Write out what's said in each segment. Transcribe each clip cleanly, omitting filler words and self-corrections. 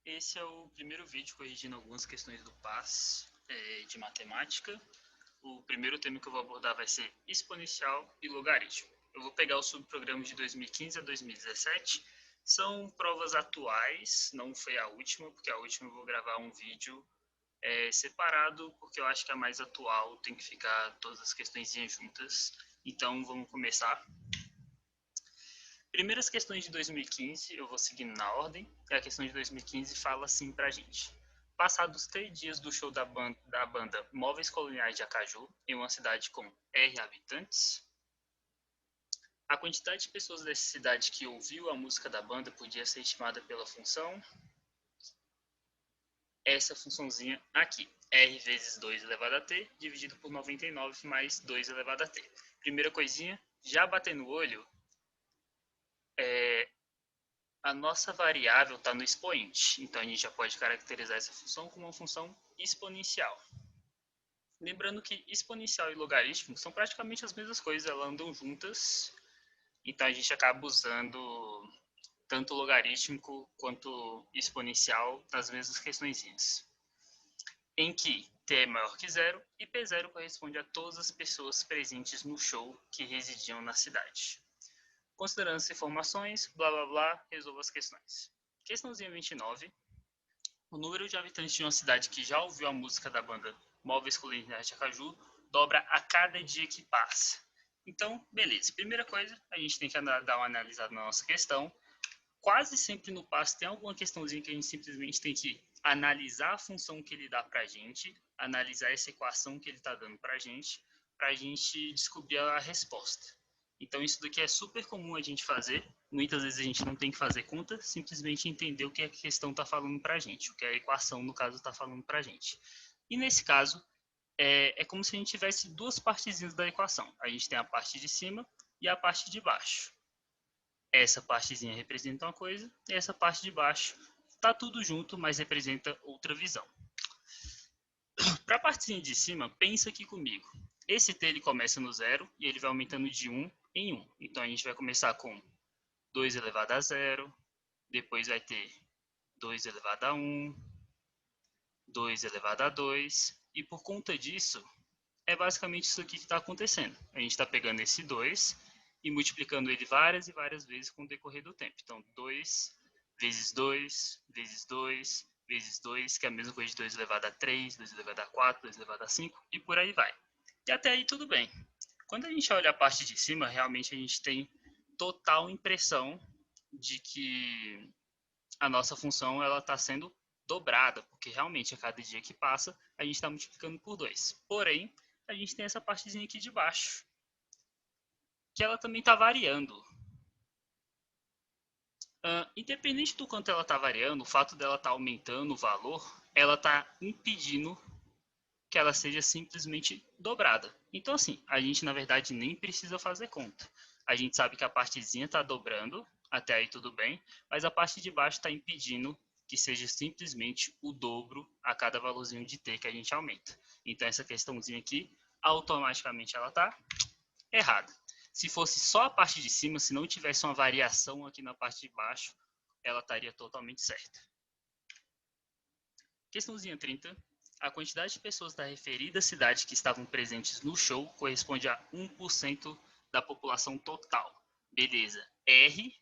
Esse é o primeiro vídeo corrigindo algumas questões do PAS de matemática. O primeiro tema que eu vou abordar vai ser exponencial e logaritmo. Eu vou pegar os subprogramas de 2015 a 2017. São provas atuais, não foi a última, porque a última eu vou gravar um vídeo separado, porque eu acho que a mais atual tem que ficar todas as questões juntas. Então vamos começar. Primeiras questões de 2015, eu vou seguindo na ordem. E a questão de 2015 fala assim pra gente. Passados 3 dias do show da banda Móveis Coloniais de Acaju, em uma cidade com R habitantes, a quantidade de pessoas dessa cidade que ouviu a música da banda podia ser estimada pela função, essa funçãozinha aqui, R vezes 2 elevado a t, dividido por 99 mais 2 elevado a t. Primeira coisinha, já batendo o olho, a nossa variável está no expoente, então a gente já pode caracterizar essa função como uma função exponencial. Lembrando que exponencial e logaritmo são praticamente as mesmas coisas, elas andam juntas, então a gente acaba usando tanto logarítmico quanto exponencial nas mesmas questõezinhas. Em que t é maior que zero e p0 corresponde a todas as pessoas presentes no show que residiam na cidade. Considerando as informações, blá blá blá, resolva as questões. Questãozinha 29. O número de habitantes de uma cidade que já ouviu a música da banda Móveis Coloniais de Acaju dobra a cada dia que passa. Então, beleza. Primeira coisa, a gente tem que dar uma analisada na nossa questão. Quase sempre no passo tem alguma questãozinha que a gente simplesmente tem que analisar a função que ele dá para a gente, analisar essa equação que ele está dando para a gente descobrir a resposta. Então, isso daqui é super comum a gente fazer. Muitas vezes a gente não tem que fazer conta, simplesmente entender o que a questão está falando para a gente, o que a equação, no caso, está falando para a gente. E nesse caso, é como se a gente tivesse duas partezinhas da equação. A gente tem a parte de cima e a parte de baixo. Essa partezinha representa uma coisa e essa parte de baixo está tudo junto, mas representa outra visão. Para a partezinha de cima, pensa aqui comigo. Esse t ele começa no zero e ele vai aumentando de 1 em 1. Então a gente vai começar com 2 elevado a 0, depois vai ter 2 elevado a 1, 2 elevado a 2, e por conta disso, é basicamente isso aqui que está acontecendo. A gente está pegando esse 2 e multiplicando ele várias e várias vezes com o decorrer do tempo. Então, 2 vezes 2, vezes 2, vezes 2, que é a mesma coisa de 2 elevado a 3, 2 elevado a 4, 2 elevado a 5, e por aí vai. E até aí tudo bem. Quando a gente olha a parte de cima, realmente a gente tem total impressão de que a nossa função está sendo dobrada, porque realmente a cada dia que passa, a gente está multiplicando por 2. Porém, a gente tem essa partezinha aqui de baixo, que ela também está variando. Independente do quanto ela está variando, o fato dela estar aumentando o valor, ela está impedindo que ela seja simplesmente dobrada. Então, assim, a gente na verdade nem precisa fazer conta. A gente sabe que a partezinha está dobrando, até aí tudo bem, mas a parte de baixo está impedindo que seja simplesmente o dobro a cada valorzinho de t que a gente aumenta. Então, essa questãozinha aqui, automaticamente ela está errada. Se fosse só a parte de cima, se não tivesse uma variação aqui na parte de baixo, ela estaria totalmente certa. Questãozinha 30. A quantidade de pessoas da referida cidade que estavam presentes no show corresponde a 1% da população total. Beleza. R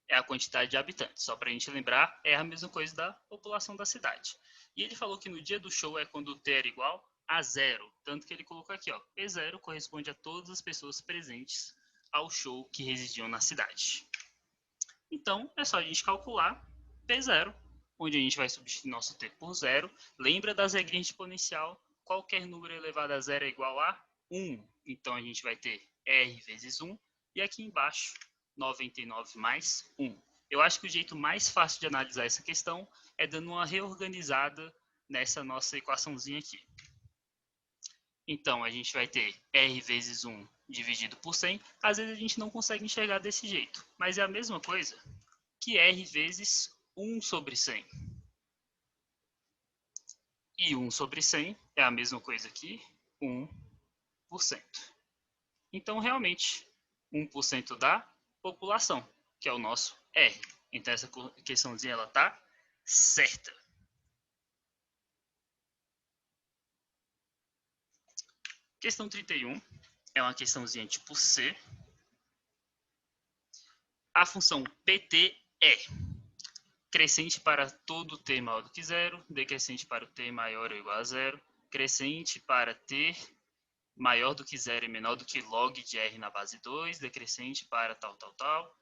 é a quantidade de habitantes. Só para a gente lembrar, é a mesma coisa da população da cidade. E ele falou que no dia do show é quando o T era igual a 0. Tanto que ele colocou aqui, ó, P0 corresponde a todas as pessoas presentes ao show que residiam na cidade. Então, é só a gente calcular P0, onde a gente vai substituir nosso T por 0. Lembra das regrinhas de exponencial? Qualquer número elevado a 0 é igual a 1. Então, a gente vai ter R vezes 1. E aqui embaixo, 99 mais 1. Eu acho que o jeito mais fácil de analisar essa questão é dando uma reorganizada nessa nossa equaçãozinha aqui. Então, a gente vai ter R vezes 1 dividido por 100. Às vezes a gente não consegue enxergar desse jeito, mas é a mesma coisa que R vezes 1 sobre 100. E 1 sobre 100 é a mesma coisa que 1%. Então, realmente, 1% da população, que é o nosso R. Então, essa questãozinha está certa. Questão 31 é uma questãozinha tipo C. A função PT é crescente para todo t maior do que zero, decrescente para o t maior ou igual a zero, crescente para t maior do que zero e menor do que log de r na base 2, decrescente para tal,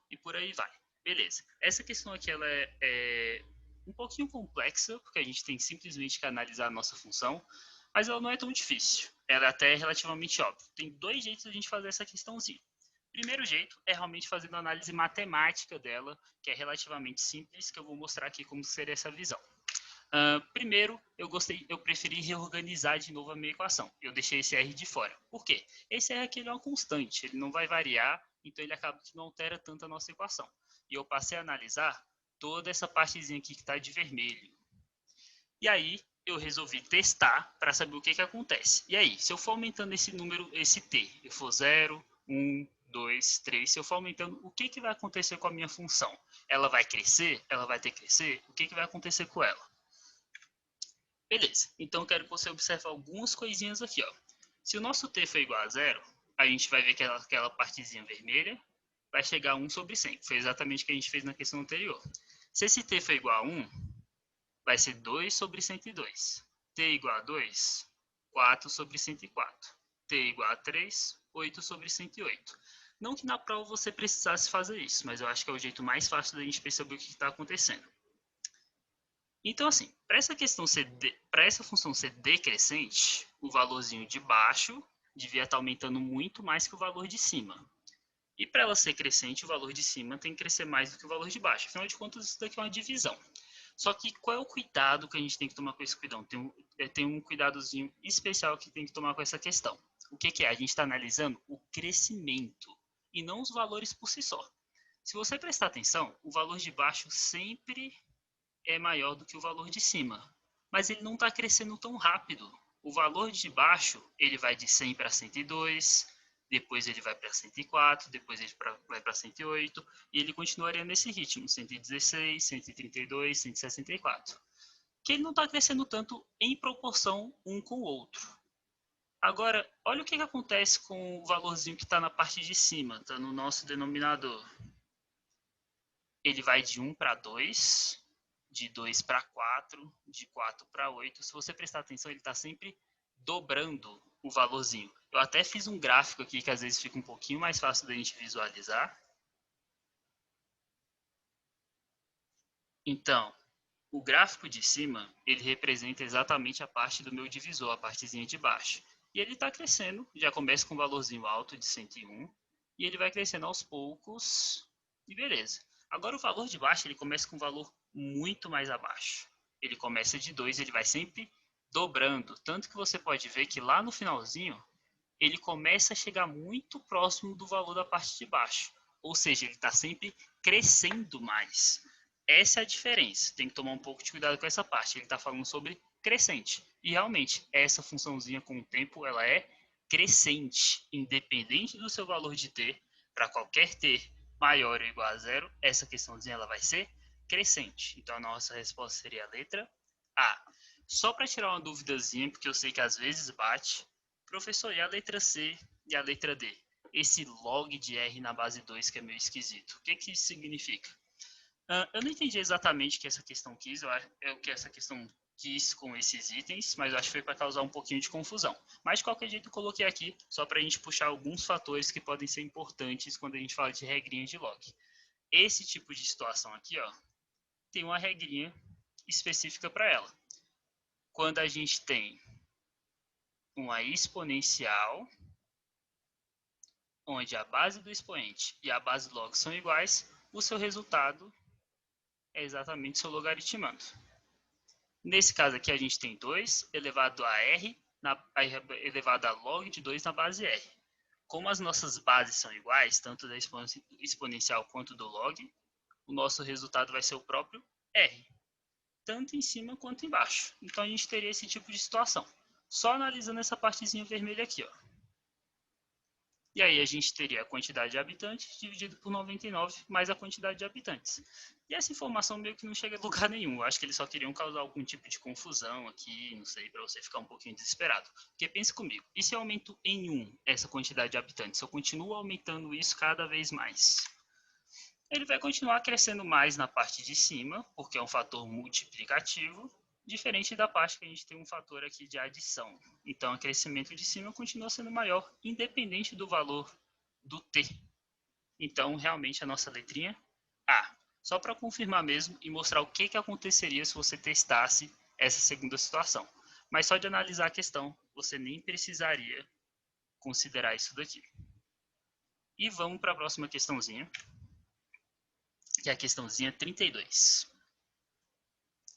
e por aí vai. Beleza. Essa questão aqui ela é um pouquinho complexa, porque a gente tem simplesmente que analisar a nossa função, mas ela não é tão difícil. Ela é até relativamente óbvia. Tem dois jeitos de a gente fazer essa questãozinha. O primeiro jeito é realmente fazendo a análise matemática dela, que é relativamente simples, que eu vou mostrar aqui como seria essa visão. Primeiro, eu preferi reorganizar de novo a minha equação. Eu deixei esse R de fora. Por quê? Esse R aqui ele é uma constante, ele não vai variar, então ele acaba que não altera tanto a nossa equação. E eu passei a analisar toda essa partezinha aqui que está de vermelho. E aí, eu resolvi testar para saber o que acontece. E aí, se eu for aumentando esse número, esse t, eu for 0, 1, 2, 3, se eu for aumentando, o que vai acontecer com a minha função? Ela vai crescer? Ela vai decrescer? O que vai acontecer com ela? Beleza, então eu quero que você observe algumas coisinhas aqui. Ó. Se o nosso t for igual a 0, a gente vai ver que aquela partezinha vermelha vai chegar a 1 sobre 100. Foi exatamente o que a gente fez na questão anterior. Se esse t for igual a 1, vai ser 2 sobre 102. T igual a 2, 4 sobre 104. T igual a 3, 8 sobre 108. Não que na prova você precisasse fazer isso, mas eu acho que é o jeito mais fácil da gente perceber o que está acontecendo. Então, assim, para essa função ser decrescente, o valorzinho de baixo devia estar aumentando muito mais que o valor de cima. E para ela ser crescente, o valor de cima tem que crescer mais do que o valor de baixo. Afinal de contas, isso daqui é uma divisão. Só que qual é o cuidado que a gente tem que tomar com esse cuidado? Tem um cuidadozinho especial que tem que tomar com essa questão. O que é? A gente está analisando o crescimento e não os valores por si só. Se você prestar atenção, o valor de baixo sempre é maior do que o valor de cima, mas ele não está crescendo tão rápido. O valor de baixo ele vai de 100 para 102, depois ele vai para 104, depois ele vai para 108, e ele continuaria nesse ritmo, 116, 132, 164. Que ele não está crescendo tanto em proporção um com o outro. Agora, olha o que acontece com o valorzinho que está na parte de cima, está no nosso denominador. Ele vai de 1 para 2, de 2 para 4, de 4 para 8. Se você prestar atenção, ele está sempre dobrando o valorzinho. Eu até fiz um gráfico aqui que às vezes fica um pouquinho mais fácil da gente visualizar. Então, o gráfico de cima, ele representa exatamente a parte do meu divisor, a partezinha de baixo. E ele está crescendo, já começa com um valorzinho alto de 101, e ele vai crescendo aos poucos, e beleza. Agora o valor de baixo, ele começa com um valor muito mais abaixo. Ele começa de 2, ele vai sempre dobrando, tanto que você pode ver que lá no finalzinho, ele começa a chegar muito próximo do valor da parte de baixo. Ou seja, ele está sempre crescendo mais. Essa é a diferença. Tem que tomar um pouco de cuidado com essa parte. Ele está falando sobre crescente. E realmente, essa funçãozinha com o tempo, ela é crescente. Independente do seu valor de t, para qualquer t maior ou igual a zero, essa questãozinha ela vai ser crescente. Então, a nossa resposta seria a letra A. Só para tirar uma duvidazinha, porque eu sei que às vezes bate. Professor, e a letra C e a letra D? Esse log de R na base 2 que é meio esquisito. O que isso significa? Eu não entendi exatamente o que essa questão quis, o que essa questão quis com esses itens, mas eu acho que foi para causar um pouquinho de confusão. Mas de qualquer jeito eu coloquei aqui, só para a gente puxar alguns fatores que podem ser importantes quando a gente fala de regrinha de log. Esse tipo de situação aqui, ó, tem uma regrinha específica para ela. Quando a gente tem uma exponencial, onde a base do expoente e a base do log são iguais, o seu resultado é exatamente seu logaritmando. Nesse caso aqui, a gente tem 2 elevado a r elevado a log de 2 na base r. Como as nossas bases são iguais, tanto da exponencial quanto do log, o nosso resultado vai ser o próprio r, tanto em cima quanto embaixo. Então, a gente teria esse tipo de situação. Só analisando essa partezinha vermelha aqui, ó. E aí a gente teria a quantidade de habitantes dividido por 99 mais a quantidade de habitantes. E essa informação meio que não chega a lugar nenhum. Eu acho que eles só queriam causar algum tipo de confusão aqui, não sei, para você ficar um pouquinho desesperado. Porque pense comigo, e se eu aumento em 1 essa quantidade de habitantes? Eu continuo aumentando isso cada vez mais. Ele vai continuar crescendo mais na parte de cima, porque é um fator multiplicativo, diferente da parte que a gente tem um fator aqui de adição. Então, o crescimento de cima continua sendo maior, independente do valor do t. Então, realmente, a nossa letrinha A. Só para confirmar mesmo e mostrar o que aconteceria se você testasse essa segunda situação. Mas só de analisar a questão, você nem precisaria considerar isso daqui. E vamos para a próxima questãozinha, que é a questãozinha 32.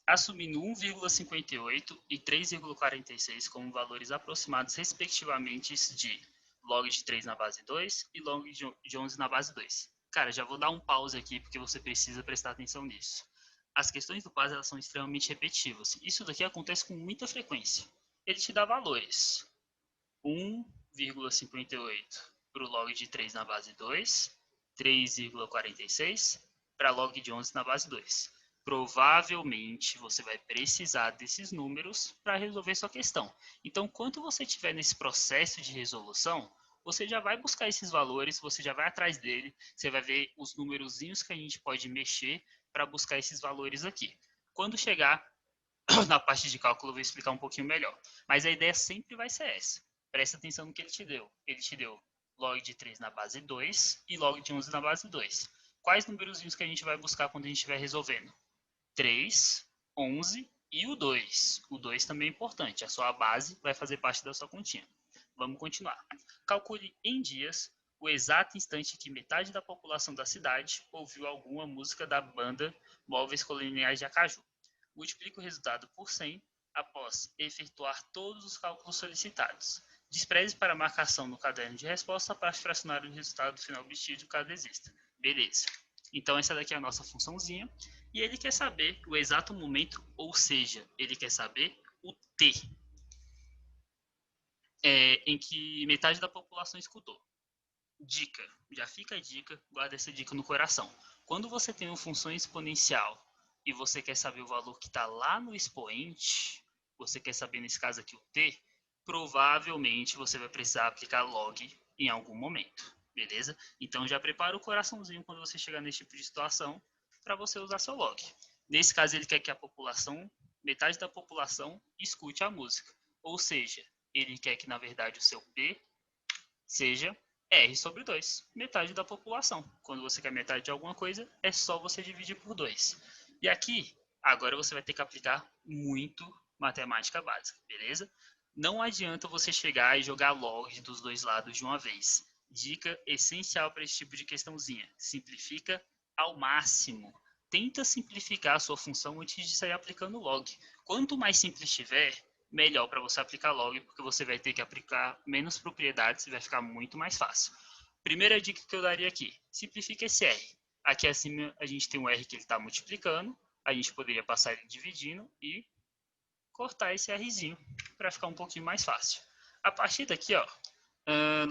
Assumindo 1,58 e 3,46 como valores aproximados respectivamente de log de 3 na base 2 e log de 11 na base 2. Cara, já vou dar um pause aqui porque você precisa prestar atenção nisso. As questões do PAS elas são extremamente repetitivas. Isso daqui acontece com muita frequência. Ele te dá valores. 1,58 para o log de 3 na base 2, 3,46 para log de 11 na base 2. Provavelmente você vai precisar desses números para resolver sua questão. Então, quando você estiver nesse processo de resolução, você já vai buscar esses valores, você já vai atrás dele, você vai ver os numerozinhos que a gente pode mexer para buscar esses valores aqui. Quando chegar na parte de cálculo eu vou explicar um pouquinho melhor. Mas a ideia sempre vai ser essa. Presta atenção no que ele te deu. Ele te deu log de 3 na base 2 e log de 11 na base 2. Quais numerozinhos que a gente vai buscar quando a gente estiver resolvendo? 3, 11 e o 2. O 2 também é importante. A sua base vai fazer parte da sua continha. Vamos continuar. Calcule em dias o exato instante que metade da população da cidade ouviu alguma música da banda Móveis Coloniais de Acaju. Multiplique o resultado por 100 após efetuar todos os cálculos solicitados. Despreze para a marcação no caderno de resposta a parte fracionária do resultado final obtido caso exista. Beleza. Então essa daqui é a nossa funçãozinha. E ele quer saber o exato momento, ou seja, ele quer saber o t em que metade da população escutou. Dica, já fica a dica, guarda essa dica no coração. Quando você tem uma função exponencial e você quer saber o valor que está lá no expoente, você quer saber nesse caso aqui o t, provavelmente você vai precisar aplicar log em algum momento, beleza? Então já prepara o coraçãozinho quando você chegar nesse tipo de situação para você usar seu log. Nesse caso ele quer que a população, metade da população, escute a música, ou seja, ele quer que na verdade o seu p seja R sobre 2, metade da população. Quando você quer metade de alguma coisa, é só você dividir por 2. E aqui, agora você vai ter que aplicar muito matemática básica, beleza? Não adianta você chegar e jogar log dos dois lados de uma vez. Dica essencial para esse tipo de questãozinha. Simplifica ao máximo. Tenta simplificar a sua função antes de sair aplicando log. Quanto mais simples tiver, melhor para você aplicar log, porque você vai ter que aplicar menos propriedades e vai ficar muito mais fácil. Primeira dica que eu daria aqui, simplifica esse R. Aqui acima a gente tem um R que ele está multiplicando, a gente poderia passar ele dividindo e cortar esse Rzinho para ficar um pouquinho mais fácil. A partir daqui, ó,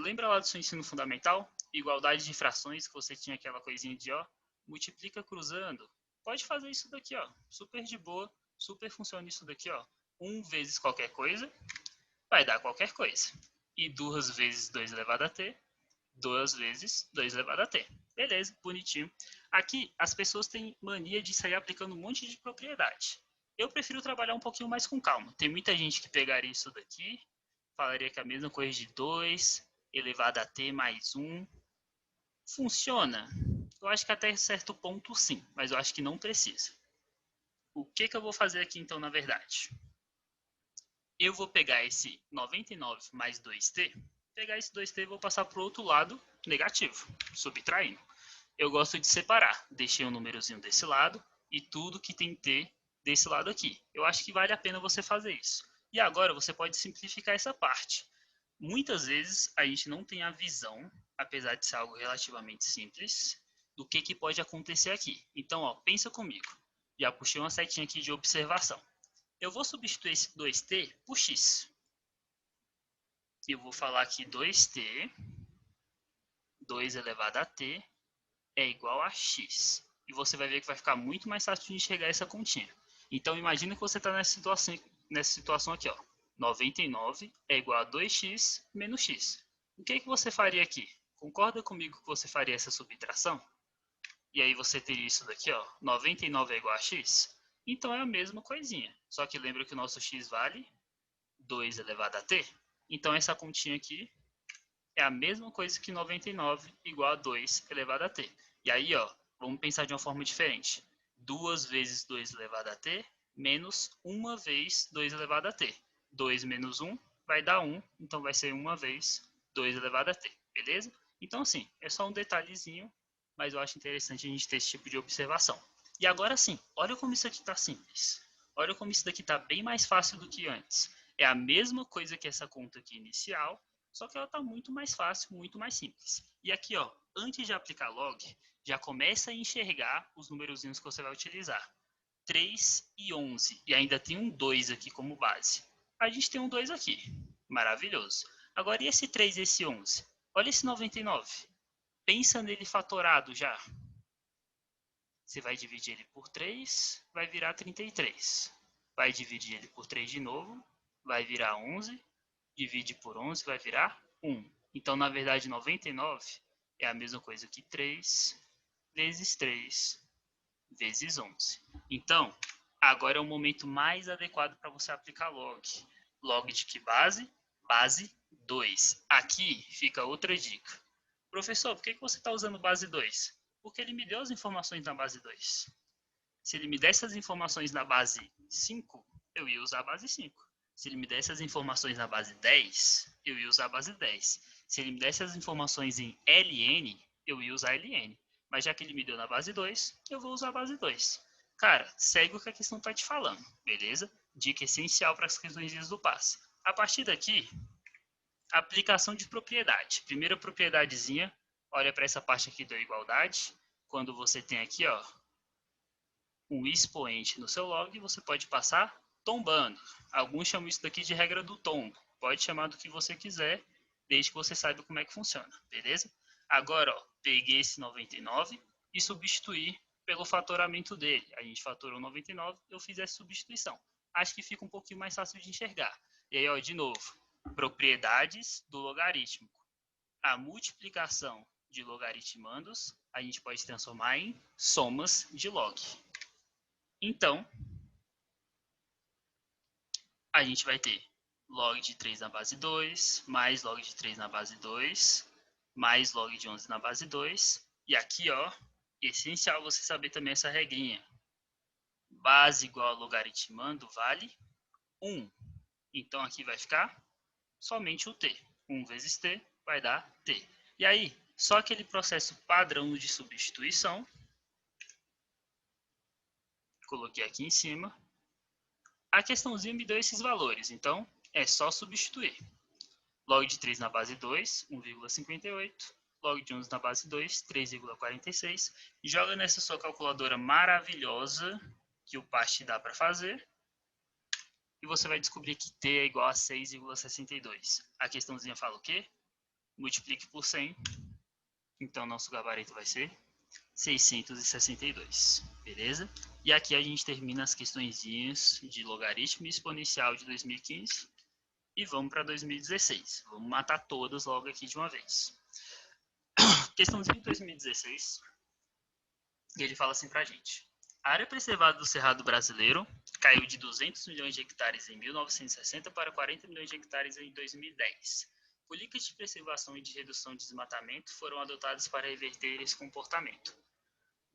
lembra lá do seu ensino fundamental? Igualdade de frações, que você tinha aquela coisinha de, ó, multiplica cruzando. Pode fazer isso daqui, ó, super de boa, super funciona isso daqui, ó. 1 vezes qualquer coisa vai dar qualquer coisa. E 2 vezes 2 elevado a t, 2 vezes 2 elevado a t. Beleza, bonitinho. Aqui, as pessoas têm mania de sair aplicando um monte de propriedade. Eu prefiro trabalhar um pouquinho mais com calma. Tem muita gente que pegaria isso daqui, falaria que é a mesma coisa de 2 elevado a t mais 1. Funciona? Eu acho que até certo ponto sim, mas eu acho que não precisa. O que eu vou fazer aqui então, na verdade? Eu vou pegar esse 99 mais 2t, pegar esse 2t e vou passar para o outro lado negativo, subtraindo. Eu gosto de separar, deixei um númerozinho desse lado e tudo que tem t desse lado aqui. Eu acho que vale a pena você fazer isso. E agora você pode simplificar essa parte. Muitas vezes a gente não tem a visão, apesar de ser algo relativamente simples, do que pode acontecer aqui. Então, ó, pensa comigo. Já puxei uma setinha aqui de observação. Eu vou substituir esse 2t por x. Eu vou falar aqui 2t 2 elevado a t é igual a x. E você vai ver que vai ficar muito mais fácil de enxergar essa continha. Então, imagina que você está nessa situação aqui, ó. 99 é igual a 2x menos x. O que você faria aqui? Concorda comigo que você faria essa subtração? E aí você teria isso daqui, ó. 99 é igual a x? Então é a mesma coisinha. Só que lembra que o nosso x vale 2 elevado a t? Então essa continha aqui é a mesma coisa que 99 igual a 2 elevado a t. E aí, ó, vamos pensar de uma forma diferente. 2 vezes 2 elevado a t menos 1 vez 2 elevado a t. 2 menos 1 vai dar 1, então vai ser 1 vez 2 elevado a t, beleza? Então, assim, é só um detalhezinho, mas eu acho interessante a gente ter esse tipo de observação. E agora sim, olha como isso aqui está simples. Olha como isso daqui está bem mais fácil do que antes. É a mesma coisa que essa conta aqui inicial, só que ela está muito mais fácil, muito mais simples. E aqui, ó, antes de aplicar log, já começa a enxergar os numerozinhos que você vai utilizar. 3 e 11. E ainda tem um 2 aqui como base. A gente tem um 2 aqui. Maravilhoso. Agora, e esse 3 e esse 11? Olha esse 99. Pensa nele fatorado já. Você vai dividir ele por 3, vai virar 33. Vai dividir ele por 3 de novo, vai virar 11. Divide por 11, vai virar 1. Então, na verdade, 99 é a mesma coisa que 3 vezes 3 vezes 11. Então, agora é o momento mais adequado para você aplicar log. Log de que base? Base 2. Aqui fica outra dica. Professor, por que você está usando base 2? Porque ele me deu as informações na base 2. Se ele me desse as informações na base 5, eu ia usar a base 5. Se ele me desse as informações na base 10, eu ia usar a base 10. Se ele me desse as informações em LN, eu ia usar LN. Mas já que ele me deu na base 2, eu vou usar a base 2. Cara, segue o que a questão está te falando, beleza? Dica essencial para as questões do passe. A partir daqui, aplicação de propriedade. Primeira propriedadezinha, olha para essa parte aqui da igualdade. Quando você tem aqui, ó, um expoente no seu log, você pode passar tombando. Alguns chamam isso daqui de regra do tombo. Pode chamar do que você quiser, desde que você saiba como é que funciona, beleza? Agora, ó, peguei esse 99 e substituí pelo fatoramento dele. A gente fatorou 99, eu fiz essa substituição. Acho que fica um pouquinho mais fácil de enxergar. E aí, ó, de novo, propriedades do logarítmico. A multiplicação de logaritmandos a gente pode transformar em somas de log. Então, a gente vai ter log de 3 na base 2, mais log de 3 na base 2, mais log de 11 na base 2. E aqui, ó, essencial você saber também essa regrinha. Base igual a logaritmando vale 1. Então, aqui vai ficar somente o t. 1 vezes t vai dar t. E aí, só aquele processo padrão de substituição. Coloquei aqui em cima. A questãozinha me deu esses valores, então é só substituir. Log de 3 na base 2, 1,58. Log de 11 na base 2, 3,46. Joga nessa sua calculadora maravilhosa que o PAST dá para fazer. E você vai descobrir que t é igual a 6,62. A questãozinha fala o quê? Multiplique por 100. Então, nosso gabarito vai ser 662, beleza? E aqui a gente termina as questõezinhas de logaritmo e exponencial de 2015 e vamos para 2016. Vamos matar todas logo aqui de uma vez. Questãozinha de 2016, e ele fala assim pra gente. A área preservada do Cerrado brasileiro caiu de 200 milhões de hectares em 1960 para 40 milhões de hectares em 2010. Políticas de preservação e de redução de desmatamento foram adotadas para reverter esse comportamento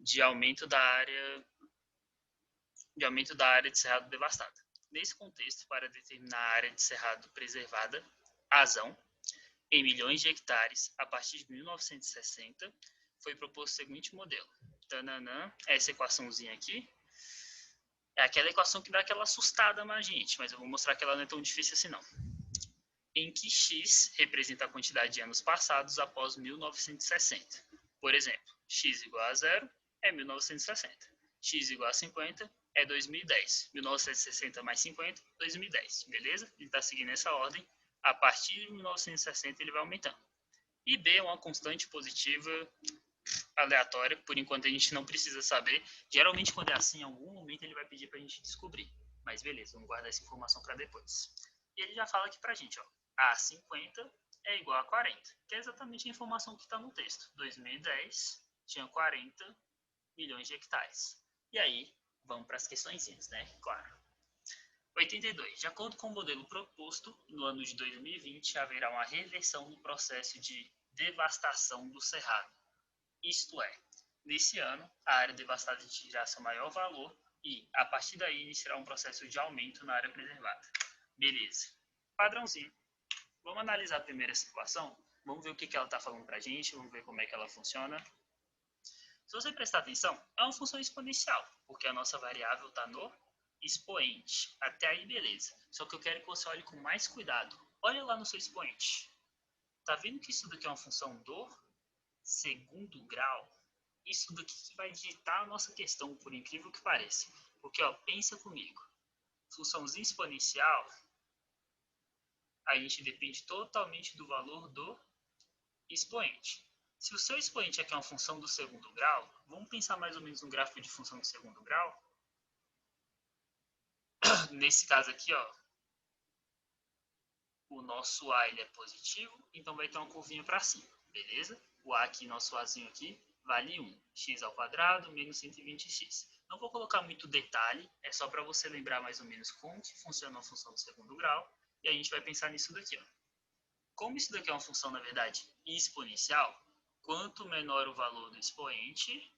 de aumento da área de cerrado devastada. Nesse contexto, para determinar a área de cerrado preservada, ASão, em milhões de hectares, a partir de 1960, foi proposto o seguinte modelo. Tananã, essa equaçãozinha aqui, é aquela equação que dá aquela assustada na gente, mas eu vou mostrar que ela não é tão difícil assim não. Em que x representa a quantidade de anos passados após 1960. Por exemplo, x igual a 0 é 1960. X igual a 50 é 2010. 1960 mais 50, 2010. Beleza? Ele está seguindo essa ordem. A partir de 1960 ele vai aumentando. E B é uma constante positiva aleatória, por enquanto a gente não precisa saber. Geralmente quando é assim, em algum momento ele vai pedir para a gente descobrir. Mas beleza, vamos guardar essa informação para depois. E ele já fala aqui para a gente, ó, a 50 é igual a 40, que é exatamente a informação que está no texto. 2010 tinha 40 milhões de hectares. E aí, vamos para as questõezinhas, né? Claro. 82. De acordo com o modelo proposto, no ano de 2020 haverá uma reversão no processo de devastação do cerrado. Isto é, nesse ano, a área devastada atingirá seu maior valor e, a partir daí, iniciará um processo de aumento na área preservada. Beleza. Padrãozinho. Vamos analisar a primeira situação? Vamos ver o que ela está falando para a gente, vamos ver como é que ela funciona. Se você prestar atenção, é uma função exponencial, porque a nossa variável está no expoente. Até aí, beleza. Só que eu quero que você olhe com mais cuidado. Olha lá no seu expoente. Tá vendo que isso daqui é uma função do segundo grau? Isso daqui que vai ditar a nossa questão, por incrível que pareça. Porque, ó, pensa comigo. Funçãozinha exponencial, a gente depende totalmente do valor do expoente. Se o seu expoente aqui é uma função do segundo grau, vamos pensar mais ou menos no gráfico de função do segundo grau. Nesse caso aqui, ó, o nosso A ele é positivo, então vai ter uma curvinha para cima, beleza? O A aqui, nosso Azinho aqui, vale 1, x ao quadrado menos 120x. Não vou colocar muito detalhe, é só para você lembrar mais ou menos como que funciona a função do segundo grau, e a gente vai pensar nisso daqui, ó. Como isso daqui é uma função, na verdade, exponencial, quanto menor o valor do expoente,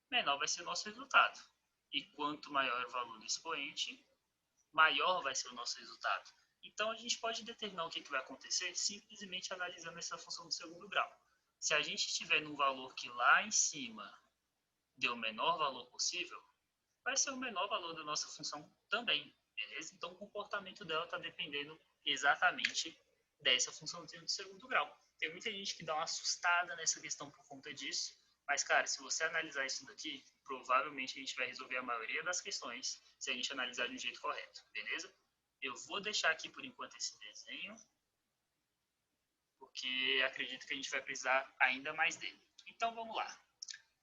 menor vai ser o nosso resultado. E quanto maior o valor do expoente, maior vai ser o nosso resultado. Então, a gente pode determinar o que vai acontecer simplesmente analisando essa função do segundo grau. Se a gente estiver num valor que lá em cima deu o menor valor possível, vai ser o menor valor da nossa função também, beleza? Então, o comportamento dela está dependendo exatamente dessa função do segundo grau. Tem muita gente que dá uma assustada nessa questão por conta disso, mas, cara, se você analisar isso daqui, provavelmente a gente vai resolver a maioria das questões se a gente analisar de um jeito correto, beleza? Eu vou deixar aqui por enquanto esse desenho, porque acredito que a gente vai precisar ainda mais dele. Então, vamos lá.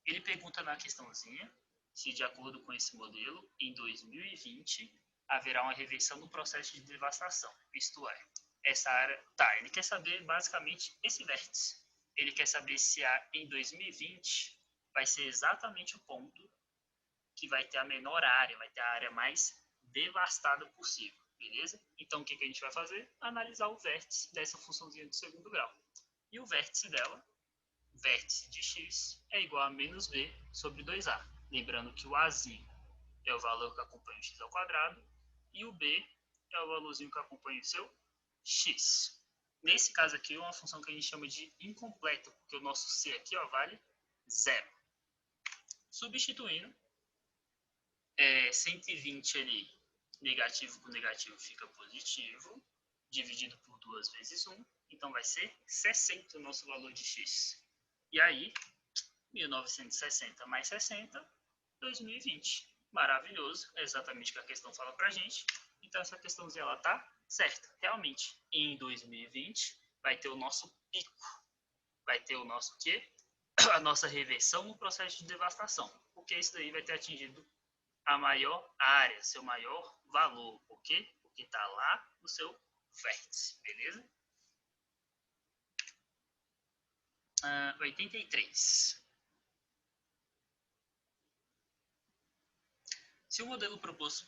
Ele pergunta na questãozinha se, de acordo com esse modelo, em 2020 haverá uma reversão no processo de devastação, isto é, essa área... Tá, ele quer saber basicamente esse vértice. Ele quer saber se em 2020 vai ser exatamente o ponto que vai ter a menor área, vai ter a área mais devastada possível, beleza? Então, o que a gente vai fazer? Analisar o vértice dessa funçãozinha do segundo grau. E o vértice dela, vértice de x, é igual a menos b sobre 2a. Lembrando que o azinho é o valor que acompanha o x ao quadrado e o b é o valorzinho que acompanha o seu x. Nesse caso aqui é uma função que a gente chama de incompleta, porque o nosso c aqui ó, vale 0. Substituindo, 120 ali, negativo com negativo fica positivo, dividido por 2 vezes 1, então vai ser 60 o nosso valor de x. E aí, 1960 mais 60, 2020. Maravilhoso, é exatamente o que a questão fala pra gente. Então essa questãozinha ela tá certa. Realmente, em 2020 vai ter o nosso pico. Vai ter o nosso quê? A nossa reversão no processo de devastação. Porque isso daí vai ter atingido a maior área, seu maior valor. Por quê? Porque está lá no seu vértice, beleza? 83. Se o modelo proposto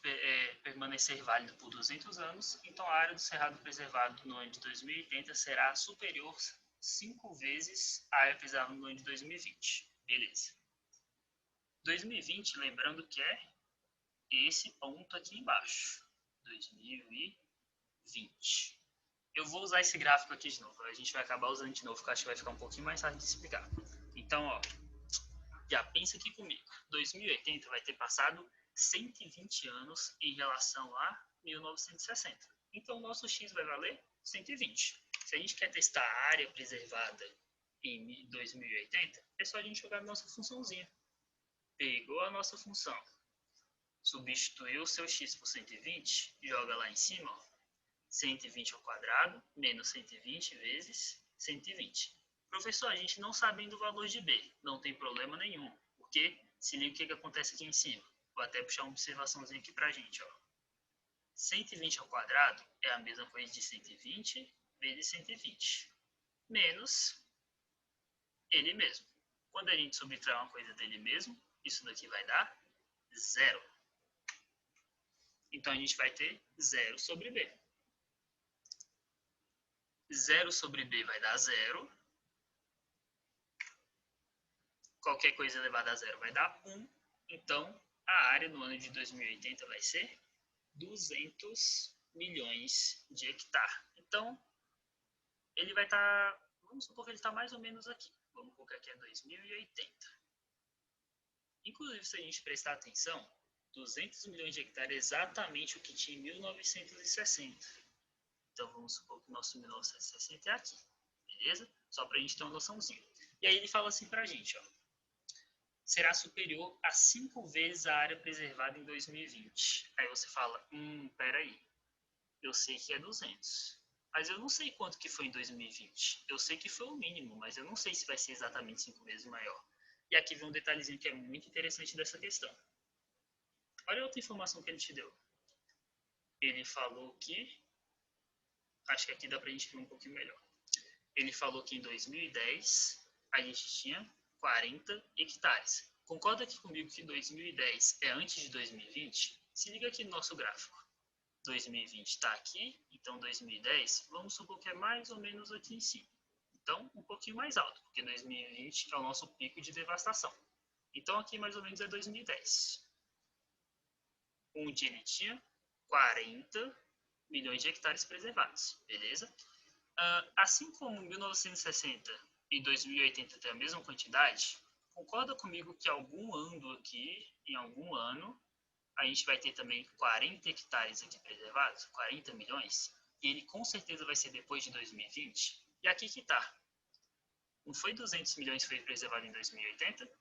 permanecer válido por 200 anos, então a área do cerrado preservado no ano de 2080 será superior 5 vezes a área preservada no ano de 2020. Beleza. 2020, lembrando que é esse ponto aqui embaixo. 2020. Eu vou usar esse gráfico aqui de novo. A gente vai acabar usando de novo, porque eu acho que vai ficar um pouquinho mais fácil de explicar. Então, ó, já pensa aqui comigo. 2080 vai ter passado 120 anos em relação a 1960. Então, o nosso x vai valer 120. Se a gente quer testar a área preservada em 2080, é só a gente jogar a nossa funçãozinha. Pegou a nossa função, substituiu o seu x por 120, joga lá em cima, ó, 120 ao quadrado, menos 120 vezes 120. Professor, a gente não sabe ainda o valor de B. Não tem problema nenhum. Porque se liga o que acontece aqui em cima. Vou até puxar uma observaçãozinha aqui pra gente. Ó. 120 ao quadrado é a mesma coisa de 120 vezes 120. Menos ele mesmo. Quando a gente subtrai uma coisa dele mesmo, isso daqui vai dar 0. Então, a gente vai ter 0 sobre B. 0 sobre B vai dar 0. Qualquer coisa elevada a 0 vai dar 1. Então, a área no ano de 2080 vai ser 200 milhões de hectares. Então, ele vai estar, vamos supor que ele está mais ou menos aqui. Vamos colocar aqui a 2080. Inclusive, se a gente prestar atenção, 200 milhões de hectares é exatamente o que tinha em 1960. Então, vamos supor que o nosso 1960 é aqui, beleza? Só para a gente ter uma noçãozinha. E aí ele fala assim para a gente, ó. Será superior a 5 vezes a área preservada em 2020. Aí você fala, peraí, eu sei que é 200. Mas eu não sei quanto que foi em 2020. Eu sei que foi o mínimo, mas eu não sei se vai ser exatamente 5 vezes maior. E aqui vem um detalhezinho que é muito interessante dessa questão. Olha a outra informação que ele te deu. Ele falou que... Acho que aqui dá pra gente ver um pouquinho melhor. Ele falou que em 2010 a gente tinha 40 hectares. Concorda aqui comigo que 2010 é antes de 2020? Se liga aqui no nosso gráfico. 2020 está aqui, então 2010, vamos supor que é mais ou menos aqui em cima. Então, um pouquinho mais alto, porque 2020 é o nosso pico de devastação. Então, aqui mais ou menos é 2010. Onde ele tinha 40 milhões de hectares preservados, beleza? Assim como 1960 e 2080 tem a mesma quantidade, concorda comigo que algum ano aqui, em algum ano, a gente vai ter também 40 hectares aqui preservados, 40 milhões, e ele com certeza vai ser depois de 2020. E aqui que tá. Não foi 200 milhões que foi preservado em 2080?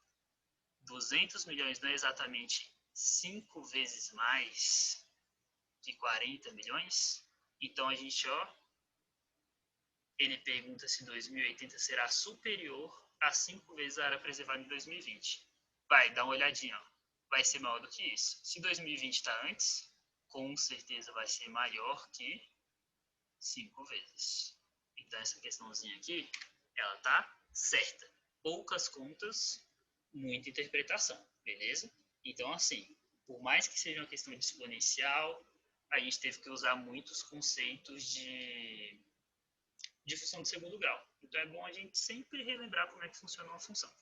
200 milhões não é exatamente 5 vezes mais que 40 milhões? Então a gente, ó, ele pergunta se 2080 será superior a 5 vezes a área preservada em 2020. Vai, dá uma olhadinha, ó. Vai ser maior do que isso. Se 2020 está antes, com certeza vai ser maior que 5 vezes. Então, essa questãozinha aqui, ela tá certa. Poucas contas, muita interpretação, beleza? Então, assim, por mais que seja uma questão de exponencial, a gente teve que usar muitos conceitos de função de segundo grau. Então, é bom a gente sempre relembrar como é que funciona uma função.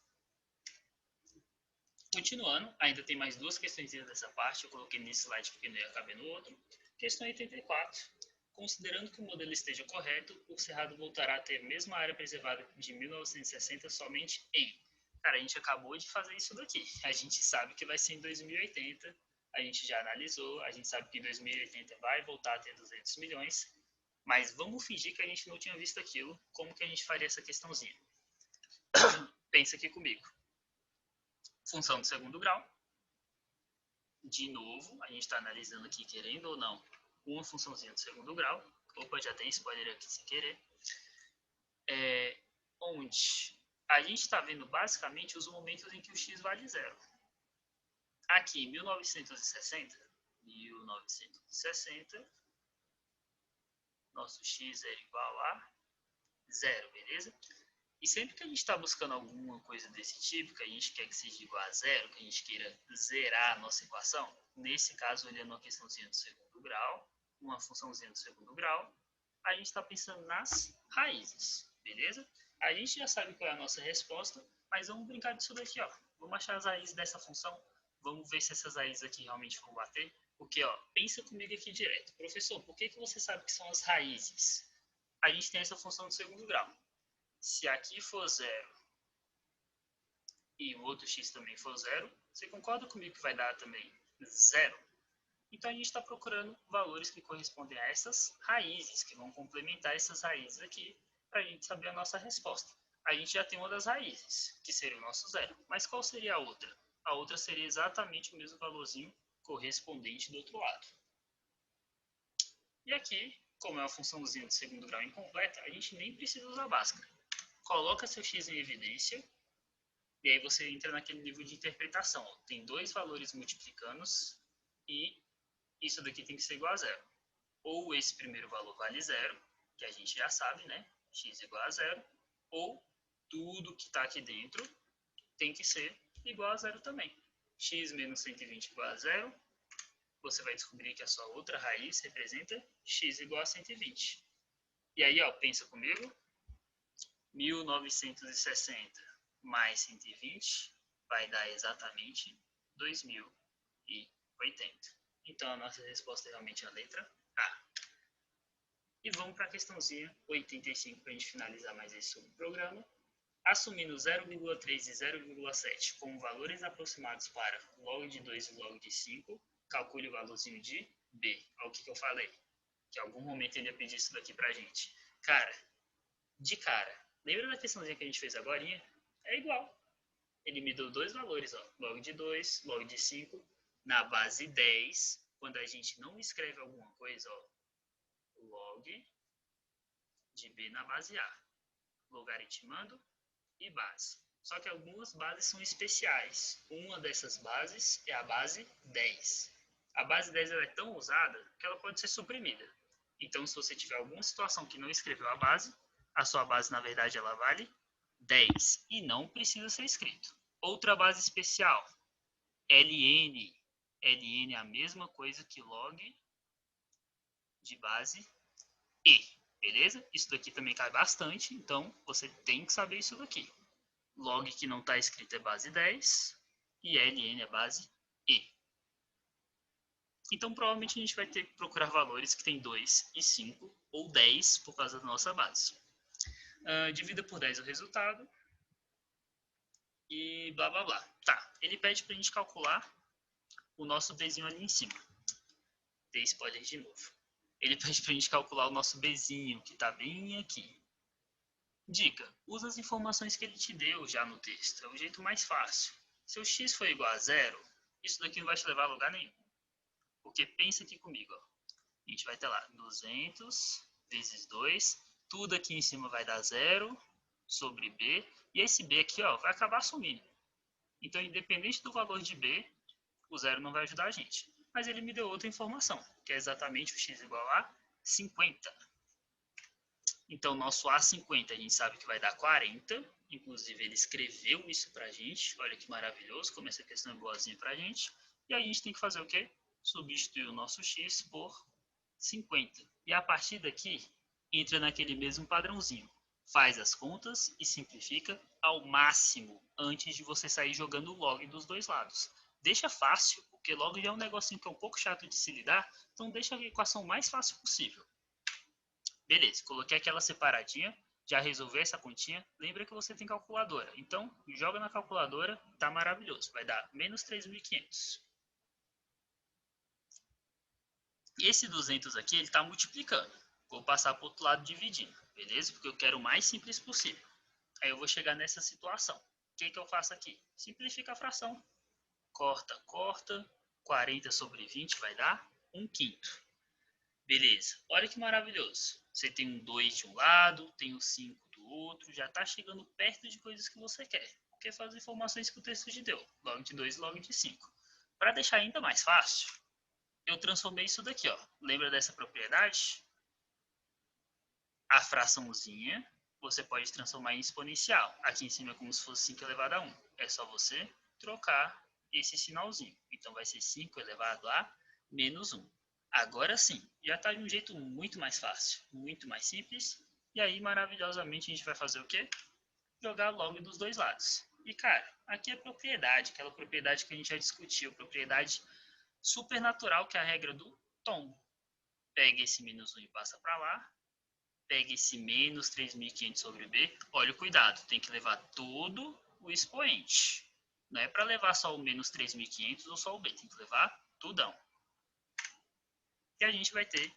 Continuando, ainda tem mais duas questões dessa parte, eu coloquei nesse slide porque não ia caber no outro. Questão 84. Considerando que o modelo esteja correto, o Cerrado voltará a ter a mesma área preservada de 1960 somente em... Cara, a gente acabou de fazer isso daqui. A gente sabe que vai ser em 2080, a gente já analisou, a gente sabe que em 2080 vai voltar a ter 200 milhões, mas vamos fingir que a gente não tinha visto aquilo. Como que a gente faria essa questãozinha? Pensa aqui comigo. Função de segundo grau. De novo, a gente está analisando aqui, querendo ou não, uma funçãozinha de segundo grau. Opa, já tem spoiler aqui sem querer. Onde a gente está vendo basicamente os momentos em que o x vale 0. Aqui, em 1960, nosso x era igual a 0, beleza? E sempre que a gente está buscando alguma coisa desse tipo, que a gente quer que seja igual a 0, que a gente queira zerar a nossa equação, nesse caso, olhando uma questãozinha do segundo grau, uma funçãozinha do segundo grau, a gente está pensando nas raízes, beleza? A gente já sabe qual é a nossa resposta, mas vamos brincar disso daqui, ó. Vamos achar as raízes dessa função, vamos ver se essas raízes aqui realmente vão bater. Porque, ó, pensa comigo aqui direto. Professor, por que você sabe que são as raízes? A gente tem essa função do segundo grau. Se aqui for 0 e o outro x também for 0, você concorda comigo que vai dar também 0? Então, a gente está procurando valores que correspondem a essas raízes, que vão complementar essas raízes aqui, para a gente saber a nossa resposta. A gente já tem uma das raízes, que seria o nosso 0. Mas qual seria a outra? A outra seria exatamente o mesmo valorzinho correspondente do outro lado. E aqui, como é uma funçãozinha de segundo grau incompleta, a gente nem precisa usar Bhaskara. coloca seu x em evidência, e aí você entra naquele nível de interpretação. Ó. Tem dois valores multiplicando e isso daqui tem que ser igual a zero. Ou esse primeiro valor vale zero, que a gente já sabe, né? X igual a zero, ou tudo que está aqui dentro tem que ser igual a zero também. X menos 120 igual a zero, você vai descobrir que a sua outra raiz representa x igual a 120. E aí, ó, pensa comigo, 1960 mais 120 vai dar exatamente 2080. Então, a nossa resposta é realmente a letra A. E vamos para a questãozinha 85 para a gente finalizar mais esse sobre o programa. Assumindo 0,3 e 0,7 como valores aproximados para log de 2 e log de 5, calcule o valorzinho de B. Olha o que eu falei. Que em algum momento ele ia pedir isso daqui pra gente. Cara, de cara, lembra da questãozinha que a gente fez agora? É igual. Ele me deu dois valores, ó, log de 2, log de 5, na base 10. Quando a gente não escreve alguma coisa, ó, log de B na base A, logaritmando e base. Só que algumas bases são especiais. Uma dessas bases é a base 10. A base 10 ela é tão usada que ela pode ser suprimida. Então, se você tiver alguma situação que não escreveu a sua base, na verdade, ela vale 10 e não precisa ser escrito. Outra base especial, ln. ln é a mesma coisa que log de base e. Beleza? Isso daqui também cai bastante, então você tem que saber isso daqui. Log que não está escrito é base 10 e ln é base e. Então, provavelmente a gente vai ter que procurar valores que tem 2 e 5 ou 10 por causa da nossa base. Divida por 10 o resultado e blá blá blá. Tá, ele pede para a gente calcular o nosso bzinho ali em cima. Dei spoiler de novo. Ele pede para a gente calcular o nosso bzinho, que está bem aqui. Dica, usa as informações que ele te deu já no texto, é o jeito mais fácil. Se o x for igual a zero, isso daqui não vai te levar a lugar nenhum. Porque pensa aqui comigo, ó. A gente vai ter lá 200 vezes 2, tudo aqui em cima vai dar zero sobre b, e esse b aqui, ó, vai acabar sumindo. Então, independente do valor de b, o zero não vai ajudar a gente. Mas ele me deu outra informação, que é exatamente o x igual a 50. Então, nosso A50 a gente sabe que vai dar 40. Inclusive, ele escreveu isso pra gente. Olha que maravilhoso, como essa questão é boazinha pra gente. E aí a gente tem que fazer o quê? Substituir o nosso x por 50. E a partir daqui, entra naquele mesmo padrãozinho. Faz as contas e simplifica ao máximo antes de você sair jogando o log dos dois lados. Deixa fácil, porque log já é um negocinho que é um pouco chato de se lidar, então deixa a equação mais fácil possível. Beleza, coloquei aquela separadinha, já resolveu essa continha. Lembra que você tem calculadora, então joga na calculadora, tá maravilhoso. Vai dar menos 3.500. E esse 200 aqui, ele está multiplicando. Vou passar para o outro lado dividindo, beleza? Porque eu quero o mais simples possível. Aí eu vou chegar nessa situação. O que eu faço aqui? Simplifica a fração. Corta, corta. 40 sobre 20 vai dar 1/5. Beleza. Olha que maravilhoso. Você tem um 2 de um lado, tem o 5 do outro. Já está chegando perto de coisas que você quer. Porque são as informações que o texto te deu. Log de 2 e log de 5. Para deixar ainda mais fácil, eu transformei isso daqui, ó. Lembra dessa propriedade? A fraçãozinha você pode transformar em exponencial. Aqui em cima é como se fosse 5 elevado a 1. É só você trocar esse sinalzinho. Então vai ser 5 elevado a menos 1. Agora sim, já está de um jeito muito mais fácil, muito mais simples. E aí, maravilhosamente, a gente vai fazer o quê? Jogar log dos dois lados. E, cara, aqui é propriedade, aquela propriedade que a gente já discutiu, propriedade supernatural, que é a regra do tombo. Pega esse menos 1 e passa para lá. Pega esse menos 3.500 sobre b. Olha o cuidado, tem que levar todo o expoente. Não é para levar só o menos 3.500 ou só o b, tem que levar tudão. E a gente vai ter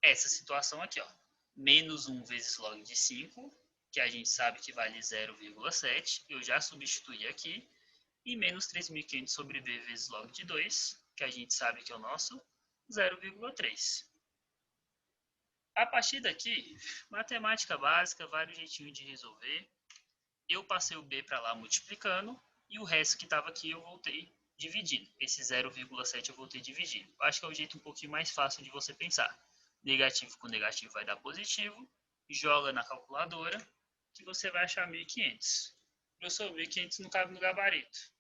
essa situação aqui, ó. Menos 1 vezes log de 5, que a gente sabe que vale 0,7. Eu já substituí aqui. E menos 3.500 sobre b vezes log de 2, que a gente sabe que é o nosso 0,3. A partir daqui, matemática básica, vários jeitinhos de resolver. eu passei o b para lá multiplicando, e o resto que estava aqui eu voltei dividindo. Esse 0,7 eu voltei dividindo. Acho que é o jeito um pouquinho mais fácil de você pensar. Negativo com negativo vai dar positivo, joga na calculadora, que você vai achar 1.500. Professor, 1.500 não cabe no gabarito.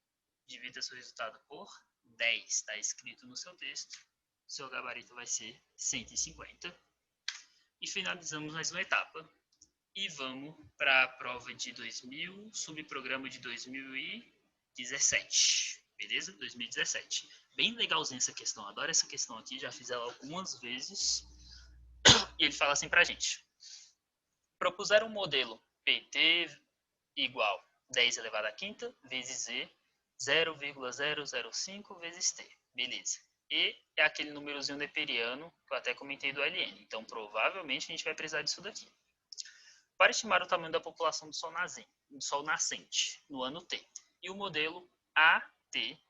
Divida seu resultado por 10, está escrito no seu texto. Seu gabarito vai ser 150. E finalizamos mais uma etapa. E vamos para a prova de 2000, subprograma de 2017. Beleza? 2017. Bem legalzinha essa questão. Adoro essa questão aqui. Já fiz ela algumas vezes. E ele fala assim pra gente. Propuseram um modelo PT igual 10 elevado à quinta vezes Z 0,005 vezes T. Beleza. E é aquele númerozinho neperiano que eu até comentei do LN. Então, provavelmente, a gente vai precisar disso daqui. Para estimar o tamanho da população do Sol nascente no ano T. E o modelo AT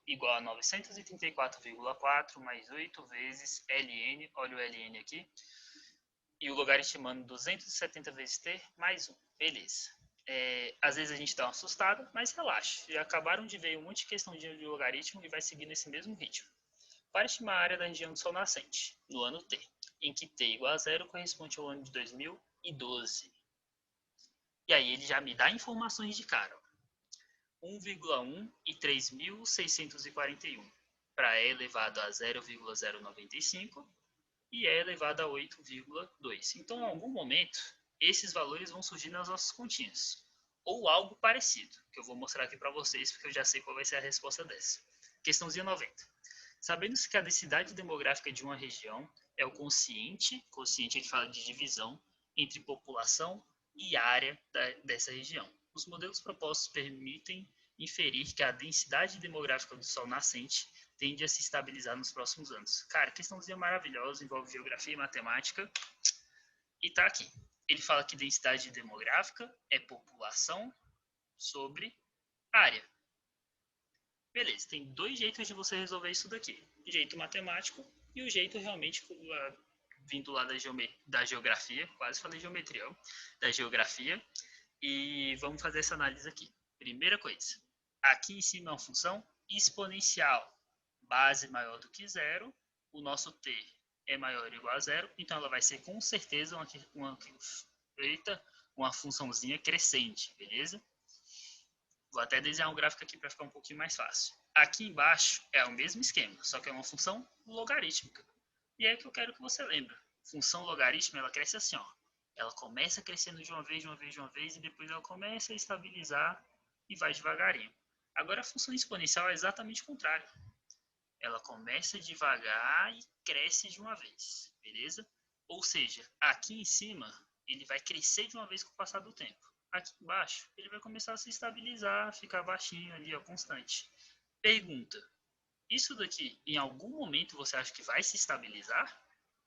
igual a 934,4 mais 8 vezes LN, olha o LN aqui, e o logaritmando 270 vezes T mais 1. Beleza. Às vezes a gente dá uma assustada, mas relaxa. Já acabaram de ver um monte de questão de logaritmo e vai seguir nesse mesmo ritmo. Para estimar a área da região do Sol nascente, no ano T, em que T igual a 0 corresponde ao ano de 2012. E aí ele já me dá informações de cara. 1,1 e 3.641 para E elevado a 0,095 e E elevado a 8,2. Então, em algum momento, esses valores vão surgir nas nossas continhas. Ou algo parecido, que eu vou mostrar aqui para vocês, porque eu já sei qual vai ser a resposta dessa. Questãozinha 90. Sabendo-se que a densidade demográfica de uma região é o quociente ele fala de divisão, entre população e área dessa região. Os modelos propostos permitem inferir que a densidade demográfica do Sol nascente tende a se estabilizar nos próximos anos. Cara, questãozinha maravilhosa, envolve geografia e matemática, e tá aqui. Ele fala que densidade demográfica é população sobre área. Beleza, tem dois jeitos de você resolver isso daqui. O jeito matemático e o jeito realmente vindo lá da geografia, quase falei geometria, da geografia. E vamos fazer essa análise aqui. Primeira coisa, aqui em cima é uma função exponencial. Base maior do que zero, o nosso t é maior ou igual a zero, então ela vai ser com certeza uma funçãozinha crescente, beleza? Vou até desenhar um gráfico aqui para ficar um pouquinho mais fácil. Aqui embaixo é o mesmo esquema, só que é uma função logarítmica. E é o que eu quero que você lembre. Função logarítmica, ela cresce assim, ó. Ela começa crescendo de uma vez, e depois ela começa a estabilizar e vai devagarinho. Agora a função exponencial é exatamente o contrário. Ela começa devagar e cresce de uma vez, beleza? Ou seja, aqui em cima ele vai crescer de uma vez com o passar do tempo. Aqui embaixo ele vai começar a se estabilizar, ficar baixinho ali, ó, constante. Pergunta: isso daqui em algum momento você acha que vai se estabilizar?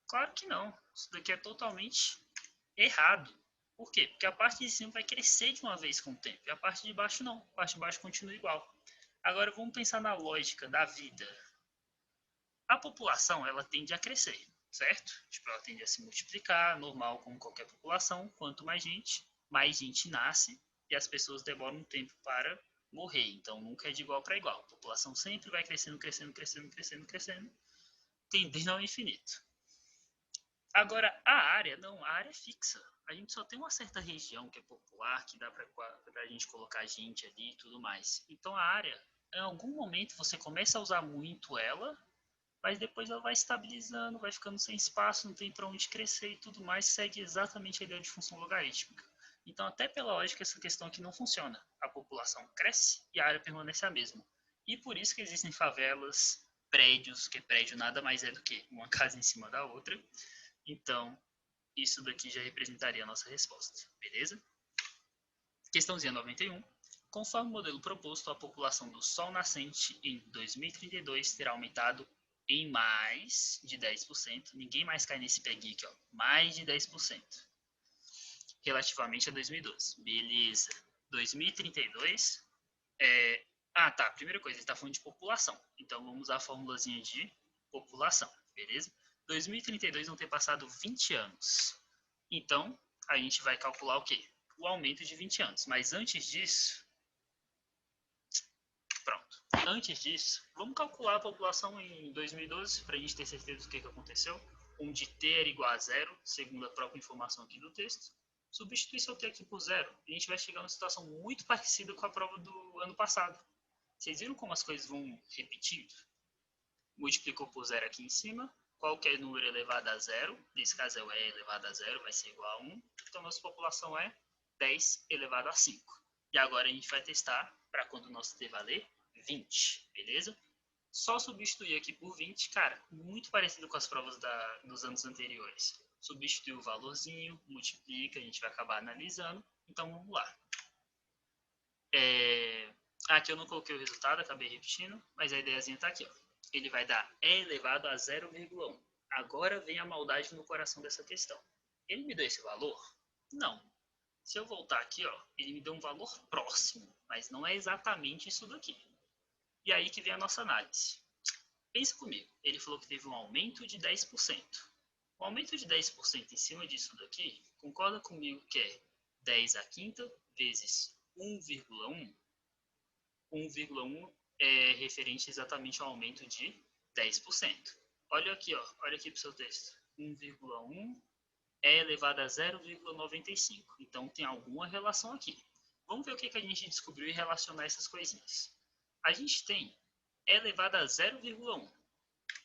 Claro que não. Isso daqui é totalmente errado. Por quê? Porque a parte de cima vai crescer de uma vez com o tempo e a parte de baixo não. A parte de baixo continua igual. Agora vamos pensar na lógica da vida. A população, ela tende a crescer, certo? Tipo, ela tende a se multiplicar, normal como qualquer população. Quanto mais gente nasce e as pessoas demoram um tempo para morrer. Então, nunca é de igual para igual. A população sempre vai crescendo, tendendo ao infinito. Agora, a área, não, a área é fixa. A gente só tem uma certa região que é popular, que dá para a gente colocar gente ali e tudo mais. Então, a área, em algum momento, você começa a usar muito ela, mas depois ela vai estabilizando, vai ficando sem espaço, não tem para onde crescer e tudo mais, segue exatamente a ideia de função logarítmica. Então, até pela lógica, essa questão aqui não funciona. A população cresce e a área permanece a mesma. E por isso que existem favelas, prédios, que prédio nada mais é do que uma casa em cima da outra. Então, isso daqui já representaria a nossa resposta, beleza? Questãozinha 91. Conforme o modelo proposto, a população do Sol nascente em 2032 terá aumentado em mais de 10%. Ninguém mais cai nesse peguinho aqui, ó. Mais de 10%. Relativamente a 2012. Beleza. 2032 tá. Primeira coisa, ele está falando de população. Então, vamos usar a formulazinha de população, beleza? 2032 vão ter passado 20 anos. Então, a gente vai calcular o quê? o aumento de 20 anos. Mas antes disso, pronto. Antes disso, vamos calcular a população em 2012 para a gente ter certeza do que aconteceu. Onde t era igual a zero, segundo a própria informação aqui do texto. Substituir seu t aqui por zero, a gente vai chegar numa situação muito parecida com a prova do ano passado. Vocês viram como as coisas vão repetindo? Multiplicou por zero aqui em cima. Qualquer número elevado a zero, nesse caso é o e elevado a zero, vai ser igual a 1. Então, nossa população é 10 elevado a 5. E agora a gente vai testar para quando o nosso t valer 20, beleza? Só substituir aqui por 20, cara, muito parecido com as provas dos anos anteriores. Substituir o valorzinho, multiplica, a gente vai acabar analisando. Então, vamos lá. Aqui eu não coloquei o resultado, acabei repetindo, mas a ideiazinha está aqui, ó. Ele vai dar e elevado a 0,1. Agora vem a maldade no coração dessa questão. Ele me deu esse valor? Não. Se eu voltar aqui, ó, ele me deu um valor próximo, mas não é exatamente isso daqui. E aí que vem a nossa análise. Pensa comigo, ele falou que teve um aumento de 10%. O aumento de 10% em cima disso daqui, concorda comigo que é 10 à quinta vezes 1,1? 1,1 é referente exatamente ao aumento de 10%. Olha aqui, ó, olha aqui para o seu texto. 1,1 é elevado a 0,95. Então, tem alguma relação aqui. Vamos ver o que a gente descobriu e relacionar essas coisinhas. A gente tem e elevado a 0,1,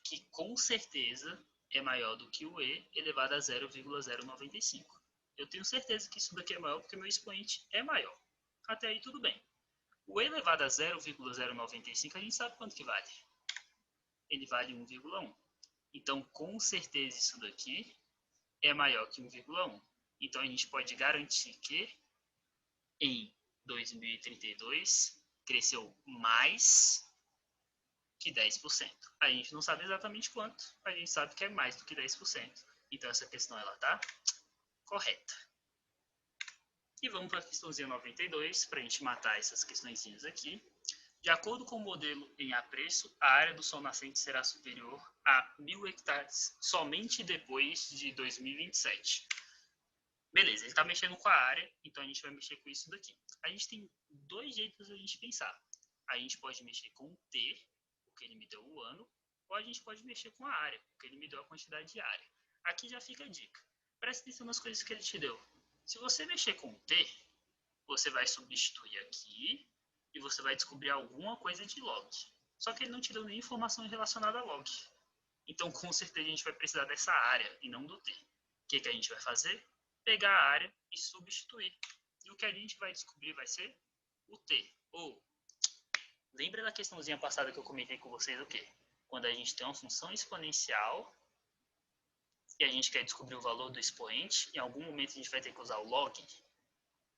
que com certeza é maior do que o e elevado a 0,095. Eu tenho certeza que isso daqui é maior porque meu expoente é maior. Até aí tudo bem. O e elevado a 0,095 a gente sabe quanto que vale. Ele vale 1,1. Então, com certeza isso daqui é maior que 1,1. Então, a gente pode garantir que em 2032 cresceu mais que 10%. A gente não sabe exatamente quanto, a gente sabe que é mais do que 10%. Então, essa questão ela está correta. E vamos para a questãozinha 92, para a gente matar essas questõezinhas aqui. De acordo com o modelo em apreço, a área do sol nascente será superior a 1.000 hectares somente depois de 2027. Beleza, ele está mexendo com a área, então a gente vai mexer com isso daqui. A gente tem dois jeitos de a gente pensar. A gente pode mexer com o T, porque ele me deu o ano, ou a gente pode mexer com a área, porque ele me deu a quantidade de área. Aqui já fica a dica. Presta atenção nas coisas que ele te deu. Se você mexer com o T, você vai substituir aqui e você vai descobrir alguma coisa de log. Só que ele não te deu nem informação relacionada a log. Então, com certeza, a gente vai precisar dessa área e não do T. O que a gente vai fazer? Pegar a área e substituir. E o que a gente vai descobrir vai ser o T. Ou, lembra da questãozinha passada que eu comentei com vocês o quê? Quando a gente tem uma função exponencial e a gente quer descobrir o valor do expoente, em algum momento a gente vai ter que usar o log.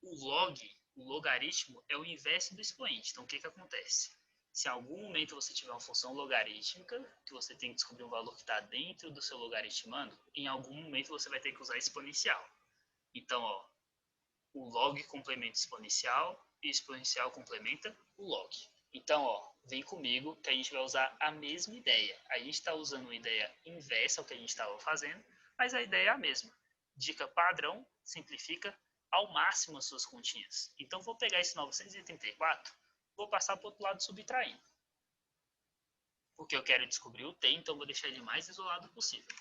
O log, o logaritmo, é o inverso do expoente. Então, o que acontece? Se em algum momento você tiver uma função logarítmica, que você tem que descobrir um valor que está dentro do seu logaritmando, em algum momento você vai ter que usar exponencial. Então, ó, o log complementa o exponencial e o exponencial complementa o log. Então, ó, vem comigo que a gente vai usar a mesma ideia. A gente está usando uma ideia inversa ao que a gente estava fazendo, mas a ideia é a mesma. Dica padrão, simplifica ao máximo as suas continhas. Então, vou pegar esse 934, vou passar para o outro lado subtraindo. Porque eu quero descobrir o t, então vou deixar ele mais isolado possível.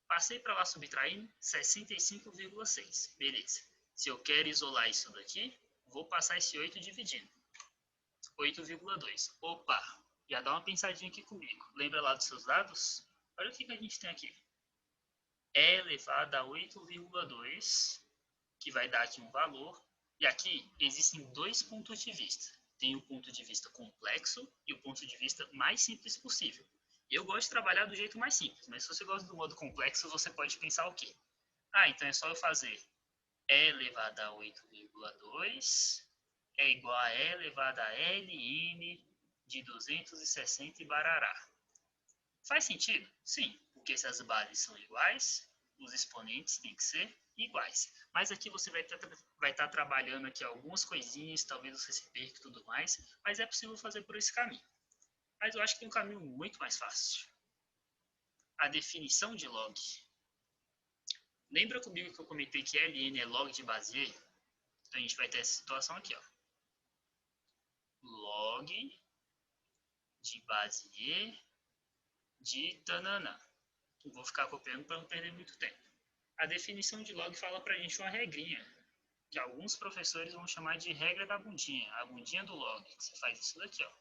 Passei para lá subtraindo 65,6. Beleza. Se eu quero isolar isso daqui, vou passar esse 8 dividindo. 8,2. Opa, já dá uma pensadinha aqui comigo. Lembra lá dos seus dados? Olha o que a gente tem aqui. E elevado a 8,2, que vai dar aqui um valor. E aqui existem dois pontos de vista. Tem o ponto de vista complexo e o ponto de vista mais simples possível. Eu gosto de trabalhar do jeito mais simples, mas se você gosta do modo complexo, você pode pensar o quê? Ah, então é só eu fazer E elevado a 8,2 é igual a E elevado a Ln de 260 e barará. Faz sentido? Sim, porque se as bases são iguais, os exponentes têm que ser iguais. Mas aqui você vai estar trabalhando aqui algumas coisinhas, talvez você se perca e tudo mais, mas é possível fazer por esse caminho. Mas eu acho que tem um caminho muito mais fácil. A definição de log. Lembra comigo que eu comentei que Ln é log de base E? Então a gente vai ter essa situação aqui, ó. Log de base E de tananã. Vou ficar copiando para não perder muito tempo. A definição de log fala para a gente uma regrinha, que alguns professores vão chamar de regra da bundinha, a bundinha do log. Você faz isso daqui, ó.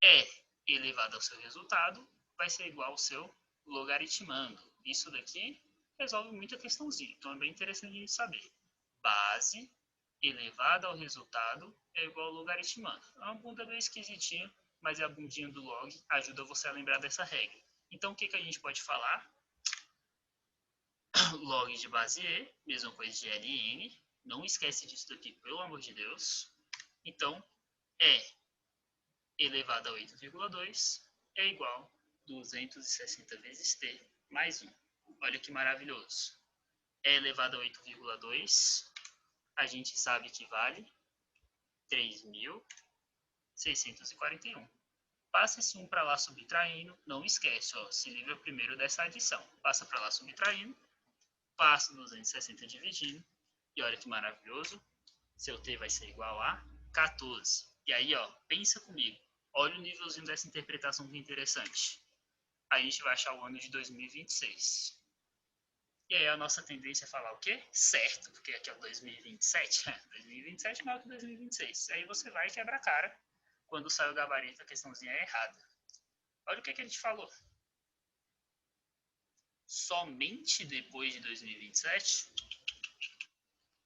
E elevado ao seu resultado vai ser igual ao seu logaritmando. Isso daqui resolve muita questãozinha, então é bem interessante a gente saber. Base elevada ao resultado é igual ao logaritmando. É uma bunda bem esquisitinha, mas é a bundinha do log, ajuda você a lembrar dessa regra. Então o que a gente pode falar? Log de base E, mesma coisa de ln, não esquece disso daqui, pelo amor de Deus. Então, E elevado a 8,2 é igual a 260 vezes t mais 1. Olha que maravilhoso. E elevado a 8,2, a gente sabe que vale 3.641. Passa esse 1 para lá subtraindo, não esquece, ó, se livra primeiro dessa adição. Passa para lá subtraindo, passa 260 dividindo, e olha que maravilhoso, seu t vai ser igual a 14. E aí, ó, pensa comigo, olha o nívelzinho dessa interpretação que é interessante. A gente vai achar o ano de 2026. E aí a nossa tendência é falar o quê? Certo, porque aqui é o 2027. 2027 é maior que 2026. Aí você vai e quebra a cara quando sai o gabarito, a questãozinha é errada. Olha o que a gente falou. Somente depois de 2027,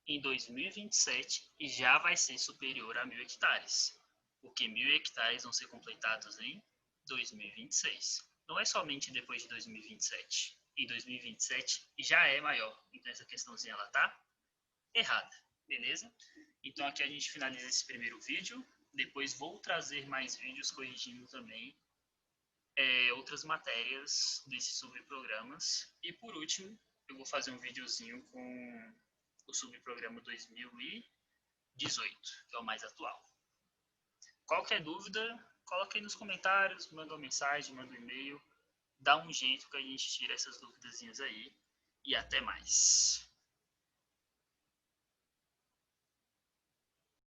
em 2027 já vai ser superior a 1.000 hectares. Porque 1.000 hectares vão ser completados em 2026. Não é somente depois de 2027. Em 2027 já é maior. Então essa questãozinha ela tá errada, beleza? Então aqui a gente finaliza esse primeiro vídeo. Depois vou trazer mais vídeos corrigindo também outras matérias desses subprogramas. E por último, eu vou fazer um videozinho com o subprograma 2018, que é o mais atual. Qualquer dúvida, coloque aí nos comentários, manda uma mensagem, manda um e-mail. Dá um jeito que a gente tira essas duvidazinhas aí. E até mais.